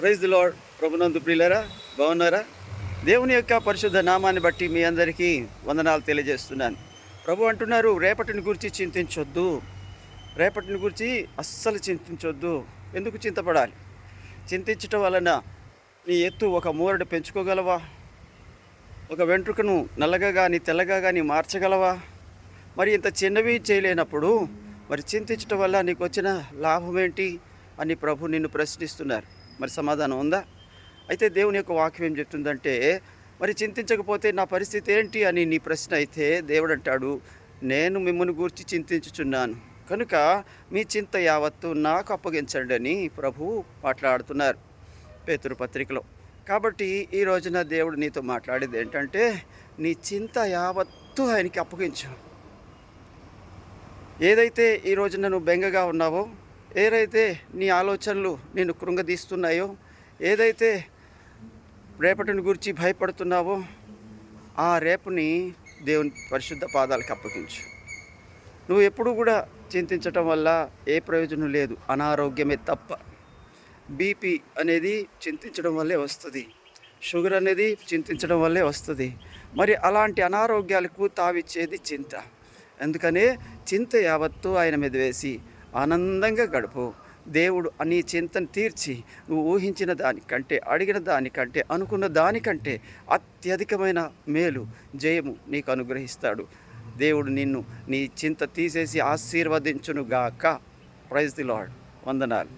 Praise the lord. ప్రభునందు ప్రియులారా, బాగున్నారా? దేవుని యొక్క పరిశుద్ధ నామాన్ని బట్టి మీ అందరికీ వందనాలు తెలియజేస్తున్నాను. ప్రభు అంటున్నారు, రేపటిని గురించి చింతించొద్దు, రేపటిని గురించి అస్సలు చింతించొద్దు. ఎందుకు చింతపడాలి? చింతించటం వలన నీ ఎత్తు ఒక మూరడు పెంచుకోగలవా? ఒక వెంట్రుకను నల్లగా కానీ తెల్లగా కానీ మార్చగలవా? మరి ఇంత చిన్నవి చేయలేనప్పుడు మరి చింతించటం వల్ల నీకు వచ్చిన లాభం ఏంటి అని ప్రభు నిన్ను ప్రశ్నిస్తున్నారు. మరి సమాధానం ఉందా? అయితే దేవుని యొక్క వాక్యం ఏం చెప్తుందంటే, మరి చింతించకపోతే నా పరిస్థితి ఏంటి అని నీ ప్రశ్న అయితే దేవుడు అంటాడు, నేను మిమ్మల్ని గూర్చి చింతించుచున్నాను కనుక మీ చింత యావత్తు నాకు అప్పగించండి అని ప్రభు మాట్లాడుతున్నారు పేతురు పత్రికలో. కాబట్టి ఈ రోజున దేవుడు నీతో మాట్లాడేది ఏంటంటే, నీ చింత యావత్తు ఆయనకి అప్పగించు. ఏదైతే ఈ రోజున నువ్వు బెంగగా ఉన్నావో, ఏదైతే నీ ఆలోచనలు నిన్ను కృంగదీస్తున్నాయో, ఏదైతే రేపటిని గురించి భయపడుతున్నావో, ఆ రేపుని దేవుని పరిశుద్ధ పాదాలకు అప్పగించు. నువ్వు ఎప్పుడు కూడా చింతించటం వల్ల ఏ ప్రయోజనం లేదు, అనారోగ్యమే తప్ప. బీపీ అనేది చింతించడం వల్లే వస్తుంది, షుగర్ అనేది చింతించడం వల్లే వస్తుంది. మరి అలాంటి అనారోగ్యాలకు తావిచ్చేది చింత. అందుకనే చింత యావత్తు ఆయన మీద వేసి ఆనందంగా గడుపు. దేవుడు నీ చింతను తీర్చి నువ్వు ఊహించిన దానికంటే, అడిగిన దానికంటే, అనుకున్న దానికంటే అత్యధికమైన మేలు, జయము నీకు అనుగ్రహిస్తాడు. దేవుడు నిన్ను నీ చింత తీసేసి ఆశీర్వదించునుగాక. Praise the lord. వందనాలు.